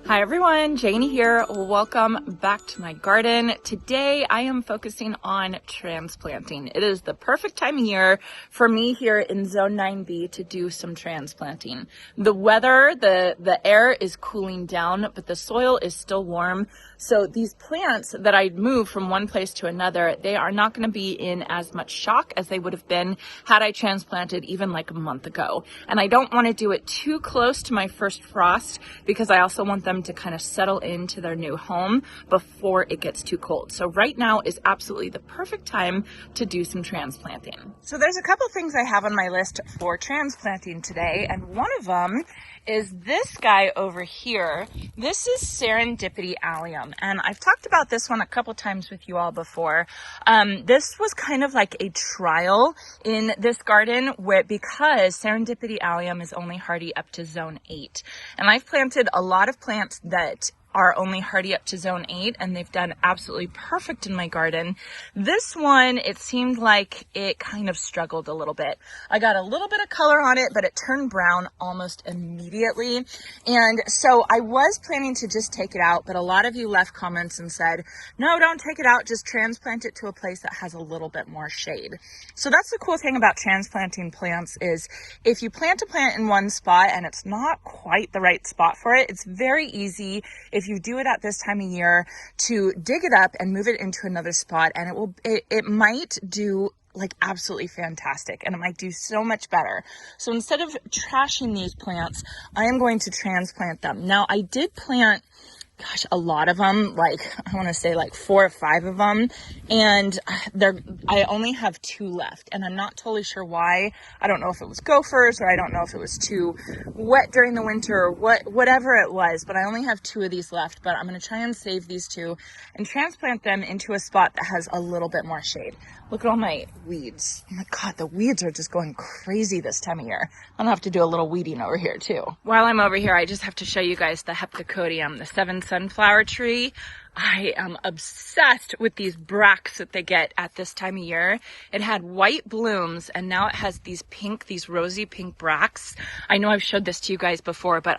Hi everyone, Janie here. Welcome back to my garden. Today I am focusing on transplanting. It is the perfect time of year for me here in Zone 9B to do some transplanting. The weather, the air is cooling down, but the soil is still warm. So these plants that I move from one place to another, they are not going to be in as much shock as they would have been had I transplanted even like a month ago. And I don't want to do it too close to my first frost because I also want them to kind of settle into their new home before it gets too cold. So right now is absolutely the perfect time to do some transplanting. So there's a couple things I have on my list for transplanting today, and one of them is this guy over here. This is Serendipity Allium, and I've talked about this one a couple times with you all before. This was kind of like a trial in this garden because Serendipity Allium is only hardy up to zone 8. And I've planted a lot of plants that are only hardy up to zone 8, and they've done absolutely perfect in my garden. This one, it seemed like it kind of struggled a little bit. I got a little bit of color on it, but it turned brown almost immediately. And so I was planning to just take it out, but a lot of you left comments and said, no, don't take it out, just transplant it to a place that has a little bit more shade. So that's the cool thing about transplanting plants is if you plant a plant in one spot and it's not quite the right spot for it, it's very easy if you do it at this time of year to dig it up and move it into another spot, and it might do like absolutely fantastic, and it might do so much better. So instead of trashing these plants, I am going to transplant them. Now I did plant a lot of them, like I want to say like 4 or 5 of them, and I only have 2 left, and I'm not totally sure why. I don't know if it was gophers, or I don't know if it was too wet during the winter, or whatever it was, but I only have 2 of these left. But I'm going to try and save these 2 and transplant them into a spot that has a little bit more shade. Look at all my weeds. Oh my God, the weeds are just going crazy this time of year. I'm gonna have to do a little weeding over here too. While I'm over here, I just have to show you guys the Heptacodium, the 7 sunflower tree. I am obsessed with these bracts that they get at this time of year. It had white blooms, and now it has these rosy pink bracts. I know I've showed this to you guys before, but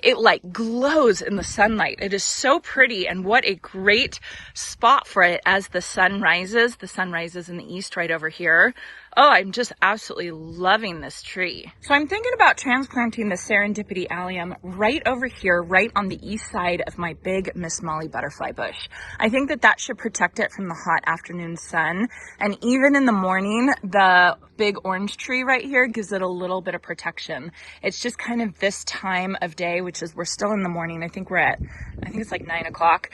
it like glows in the sunlight. It is so pretty, and what a great spot for it as the sun rises. The sun rises in the east right over here. Oh, I'm just absolutely loving this tree. So I'm thinking about transplanting the Serendipity Allium right over here, right on the east side of my big Miss Molly butterfly bush. I think that should protect it from the hot afternoon sun. And even in the morning, the big orange tree right here gives it a little bit of protection. It's just kind of this time of day, we're still in the morning. I think it's like 9 o'clock.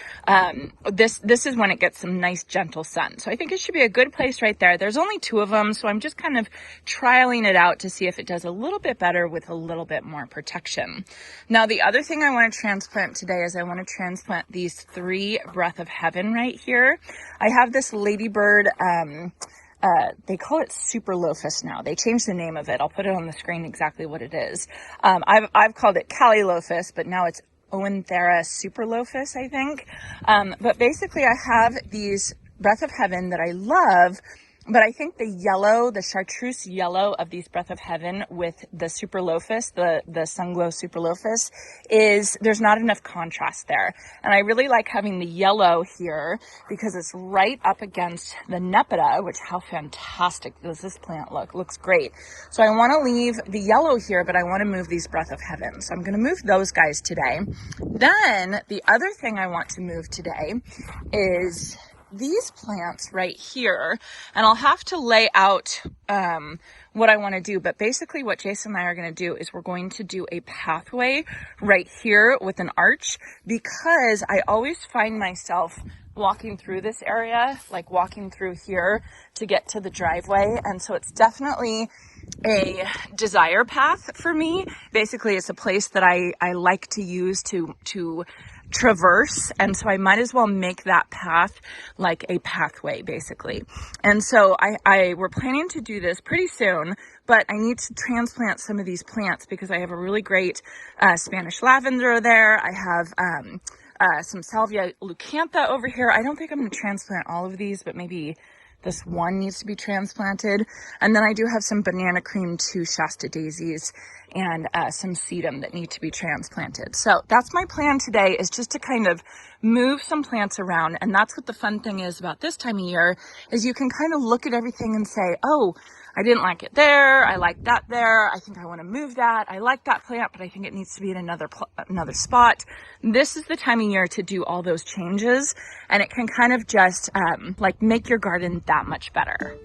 This is when it gets some nice gentle sun. So I think it should be a good place right there. There's only 2 of them, so I'm just kind of trialing it out to see if it does a little bit better with a little bit more protection. Now, the other thing I want to transplant today is I want to transplant these 3 Breath of Heaven right here. I have this ladybird, they call it Super Lophus now. They changed the name of it. I'll put it on the screen exactly what it is. I've called it Cali Lophus, but now it's Oenthera Super Lophus, I think. But basically I have these Breath of Heaven that I love, but I think the chartreuse yellow of these Breath of Heaven with the Super Lophus, the Sunglow Super Lophus, there's not enough contrast there. And I really like having the yellow here because it's right up against the Nepeta, which how fantastic does this plant look? Looks great. So I want to leave the yellow here, but I want to move these Breath of Heaven. So I'm going to move those guys today. Then the other thing I want to move today is these plants right here, and I'll have to lay out what I want to do, but basically what Jason and I are going to do is we're going to do a pathway right here with an arch, because I always find myself walking through this area, like walking through here to get to the driveway, and so it's definitely a desire path for me. Basically, it's a place that I like to use to traverse, and so I might as well make that path like a pathway basically. And so we're planning to do this pretty soon, but I need to transplant some of these plants because I have a really great Spanish lavender there. I have some salvia leucantha over here. I don't think I'm going to transplant all of these, but maybe This one needs to be transplanted. And then I do have some banana cream 2 Shasta daisies and some sedum that need to be transplanted. So that's my plan today, is just to kind of move some plants around. And that's what the fun thing is about this time of year, is you can kind of look at everything and say, oh, I didn't like it there. I like that there. I think I want to move that. I like that plant, but I think it needs to be in another spot. This is the time of year to do all those changes, and it can kind of just like make your garden that much better.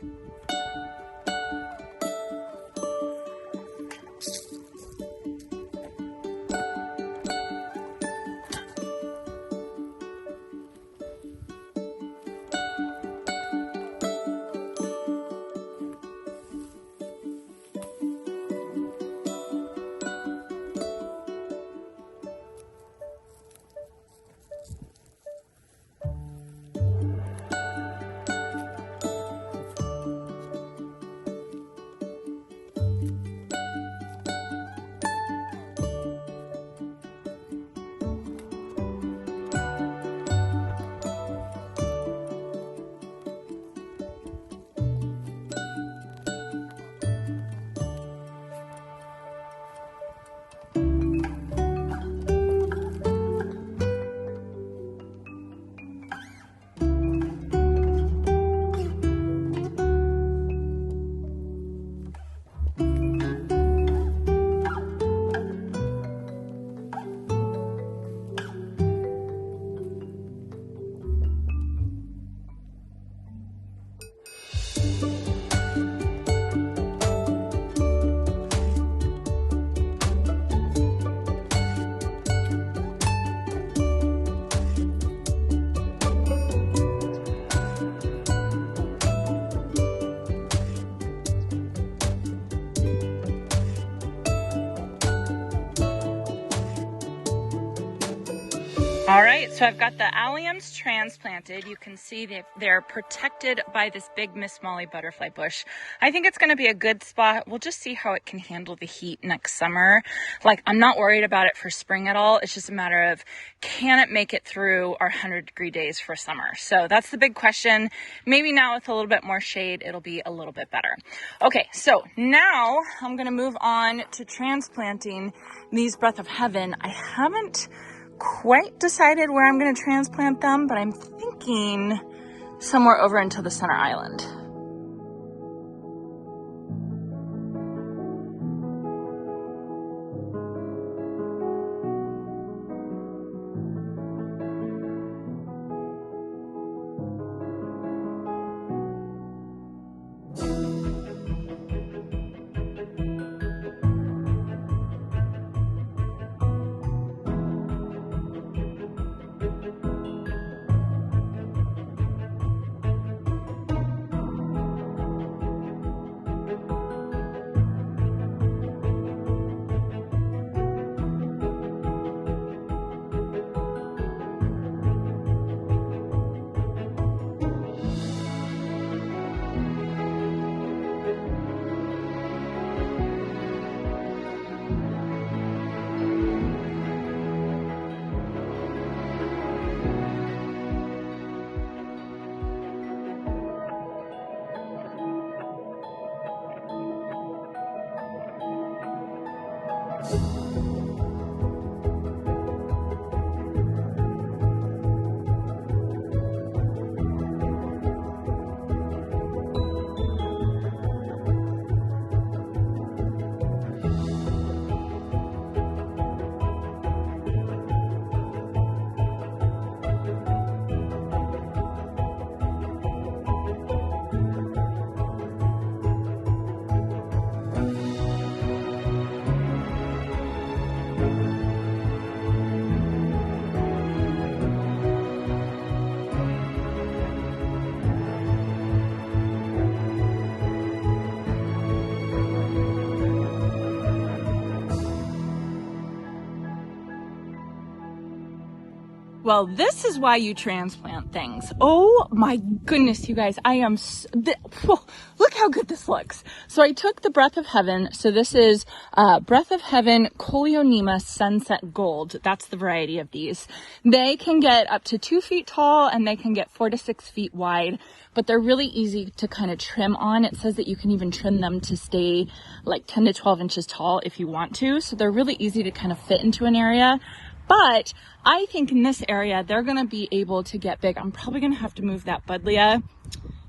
All right, so I've got the alliums transplanted. You can see they're protected by this big Miss Molly butterfly bush. I think it's going to be a good spot. We'll just see how it can handle the heat next summer. Like, I'm not worried about it for spring at all. It's just a matter of, can it make it through our 100-degree days for summer? So that's the big question. Maybe now with a little bit more shade, it'll be a little bit better. Okay, so now I'm going to move on to transplanting these Breath of Heaven. I haven't quite decided where I'm going to transplant them, but I'm thinking somewhere over into the center island. Well, this is why you transplant things. Oh my goodness, you guys, I am, look how good this looks. So I took the Breath of Heaven. So this is Breath of Heaven Coleonema Sunset Gold. That's the variety of these. They can get up to 2 feet tall and they can get 4 to 6 feet wide, but they're really easy to kind of trim on. It says that you can even trim them to stay like 10 to 12 inches tall if you want to. So they're really easy to kind of fit into an area. But I think in this area, they're going to be able to get big. I'm probably going to have to move that buddleia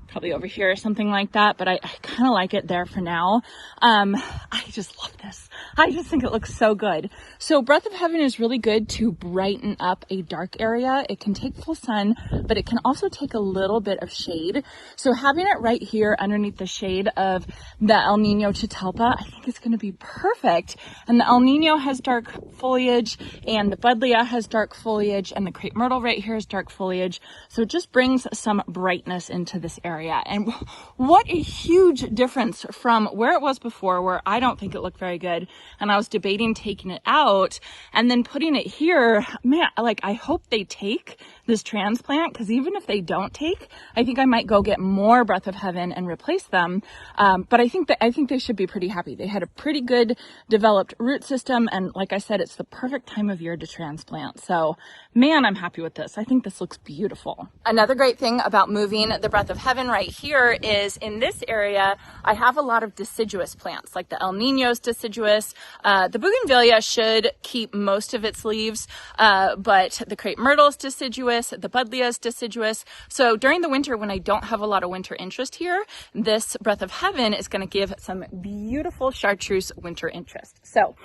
probably over here or something like that, but I kind of like it there for now. I just love this. I just think it looks so good. So Breath of Heaven is really good to brighten up a dark area. It can take full sun, but it can also take a little bit of shade. So having it right here underneath the shade of the El Nino Catalpa, I think it's going to be perfect. And the El Nino has dark foliage and the buddleia has dark foliage and the crepe myrtle right here is dark foliage. So it just brings some brightness into this area. And what a huge difference from where it was before, where I don't think it looked very good. And I was debating taking it out and then putting it here. Man, like I hope they take this transplant, because even if they don't take, I think I might go get more Breath of Heaven and replace them. But I think they should be pretty happy. They had a pretty good developed root system. And like I said, it's the perfect time of year to transplant. So man, I'm happy with this. I think this looks beautiful. Another great thing about moving the Breath of Heaven right here is in this area, I have a lot of deciduous plants, like the El Nino's deciduous. The bougainvillea should keep most of its leaves, but the crepe myrtle's deciduous, the buddleia's deciduous. So during the winter, when I don't have a lot of winter interest here, this Breath of Heaven is going to give some beautiful chartreuse winter interest. So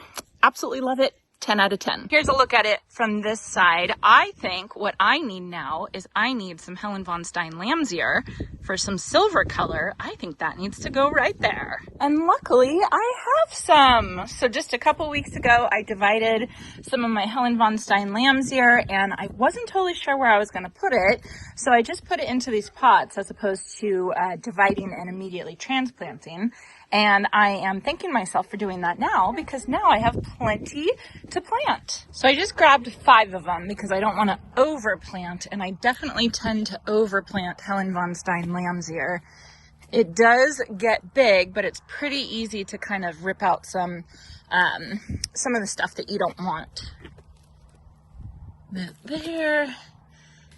absolutely love it. 10 out of 10. Here's a look at it from this side. I think what I need now is I need some Helen von Stein Lamsier for some silver color. I think that needs to go right there. And luckily I have some. So just a couple weeks ago, I divided some of my Helen von Stein Lamsier and I wasn't totally sure where I was going to put it. So I just put it into these pots as opposed to dividing and immediately transplanting. And I am thanking myself for doing that now because now I have plenty to plant. So I just grabbed 5 of them because I don't want to overplant, and I definitely tend to overplant Helen von Stein Lamsier. It does get big, but it's pretty easy to kind of rip out some of the stuff that you don't want. That there,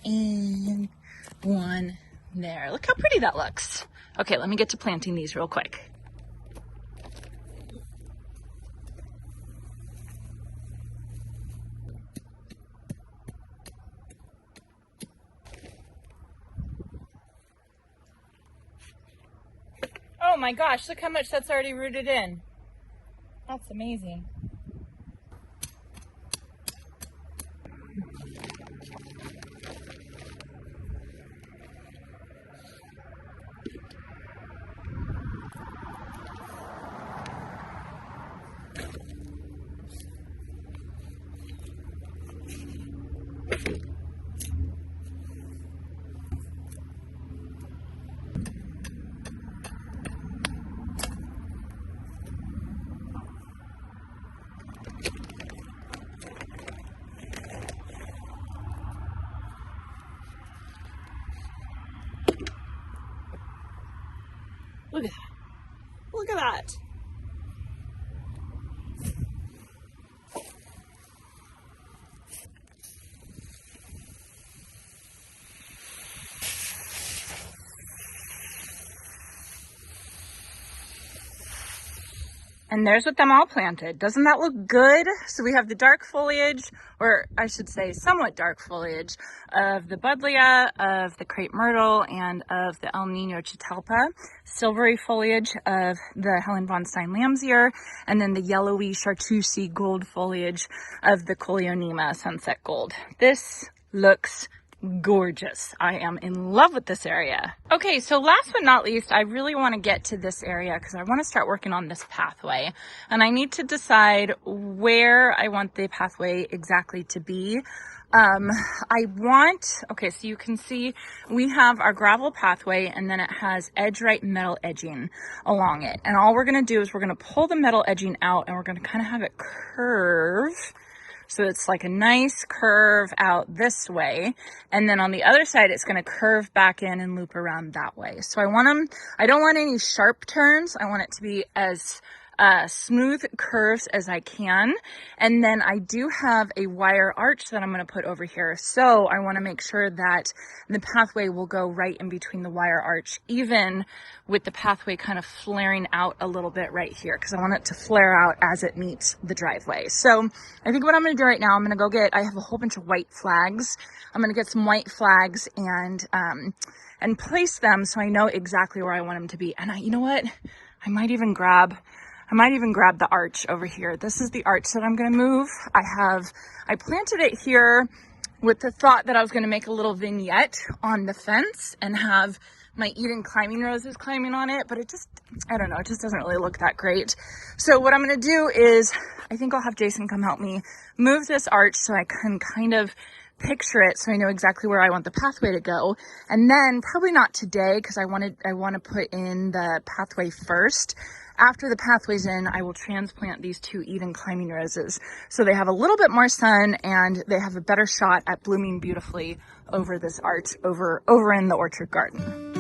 and one there. Look how pretty that looks. Okay, let me get to planting these real quick. Oh my gosh, look how much that's already rooted in. That's amazing. Look at that. Look at that. And there's with them all planted. Doesn't that look good? So we have the dark foliage, or I should say somewhat dark foliage, of the buddleia, of the crepe myrtle, and of the El Nino Catalpa. Silvery foliage of the Helen von Stein Lamsier, and then the yellowy chartreusey gold foliage of the Coleonema Sunset Gold. This looks gorgeous. I am in love with this area. Okay, so last but not least, I really want to get to this area because I want to start working on this pathway. And I need to decide where I want the pathway exactly to be. Okay, so you can see we have our gravel pathway and then it has edge right metal edging along it. And all we're going to do is we're going to pull the metal edging out and we're going to kind of have it curve So it's like a nice curve out this way. And then on the other side, it's going to curve back in and loop around that way. So I don't want any sharp turns. I want it to be as smooth curves as I can. And then I do have a wire arch that I'm going to put over here. So I want to make sure that the pathway will go right in between the wire arch, even with the pathway kind of flaring out a little bit right here, because I want it to flare out as it meets the driveway. So I think what I'm going to do right now, I have a whole bunch of white flags. I'm going to get some white flags and place them so I know exactly where I want them to be. And you know what? I might even grab the arch over here. This is the arch that I'm going to move. I planted it here with the thought that I was going to make a little vignette on the fence and have my Eden climbing roses climbing on it, but I don't know, it just doesn't really look that great. So what I'm going to do is, I think I'll have Jason come help me move this arch so I can kind of picture it so I know exactly where I want the pathway to go. And then probably not today, because I want to put in the pathway first. After the pathway's in, I will transplant these 2 Eden climbing roses so they have a little bit more sun and they have a better shot at blooming beautifully over this arch over in the orchard garden.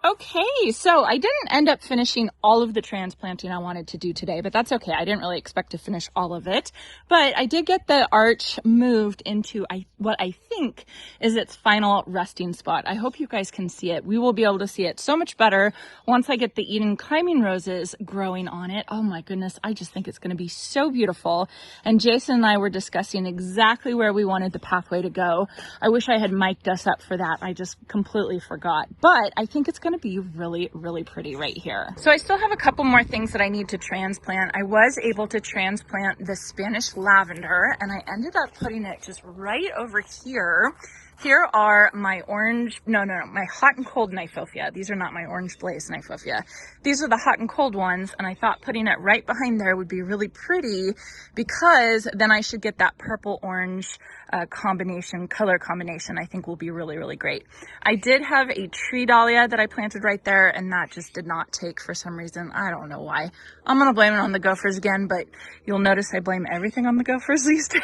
Okay, so I didn't end up finishing all of the transplanting I wanted to do today, but that's okay. I didn't really expect to finish all of it, but I did get the arch moved into what I think is its final resting spot. I hope you guys can see it. We will be able to see it so much better once I get the Eden climbing roses growing on it. Oh my goodness, I just think it's going to be so beautiful. And Jason and I were discussing exactly where we wanted the pathway to go. I wish I had mic'd us up for that. I just completely forgot, but I think it's going to be really, really pretty right here. So I still have a couple more things that I need to transplant. I was able to transplant the Spanish lavender, and I ended up putting it just right over here. Here are my my hot and cold Kniphofia. These are not my orange blaze Kniphofia. These are the hot and cold ones, and I thought putting it right behind there would be really pretty because then I should get that purple-orange color combination. I think will be really, really great. I did have a tree dahlia that I planted right there, and that just did not take for some reason. I don't know why. I'm going to blame it on the gophers again, but you'll notice I blame everything on the gophers these days.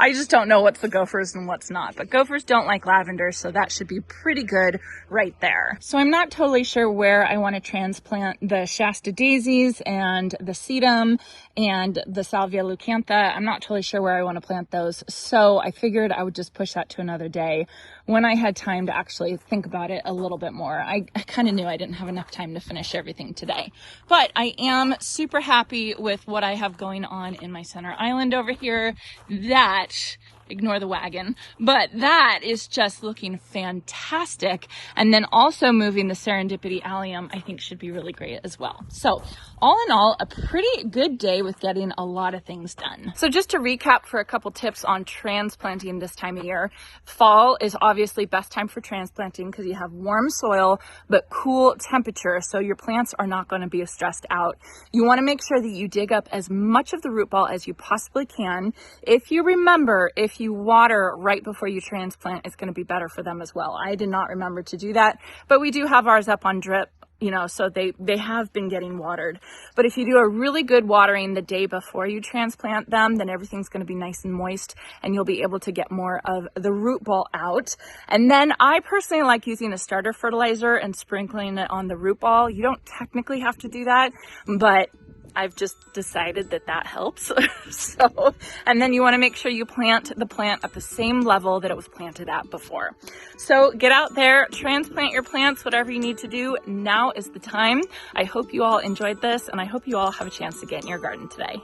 I just don't know what's the gophers and what's not, but gophers don't like lavender, so that should be pretty good right there. So I'm not totally sure where I want to transplant the Shasta daisies and the sedum and the Salvia leucantha. I'm not totally sure where I want to plant those, so I figured I would just push that to another day when I had time to actually think about it a little bit more. I kind of knew I didn't have enough time to finish everything today, but I am super happy with what I have going on in my center island over here. That ignore the wagon, but that is just looking fantastic. And then also moving the Serendipity Allium, I think should be really great as well. So all in all, a pretty good day with getting a lot of things done. So just to recap for a couple tips on transplanting this time of year, fall is obviously best time for transplanting because you have warm soil, but cool temperature. So your plants are not going to be stressed out. You want to make sure that you dig up as much of the root ball as you possibly can. If you remember, if you water right before you transplant, it's going to be better for them as well. I did not remember to do that, but we do have ours up on drip, you know, so they have been getting watered. But if you do a really good watering the day before you transplant them, then everything's going to be nice and moist and you'll be able to get more of the root ball out. And then I personally like using a starter fertilizer and sprinkling it on the root ball. You don't technically have to do that, but I've just decided that that helps. So, and then you want to make sure you plant the plant at the same level that it was planted at before. So get out there, transplant your plants, whatever you need to do. Now is the time. I hope you all enjoyed this and I hope you all have a chance to get in your garden today.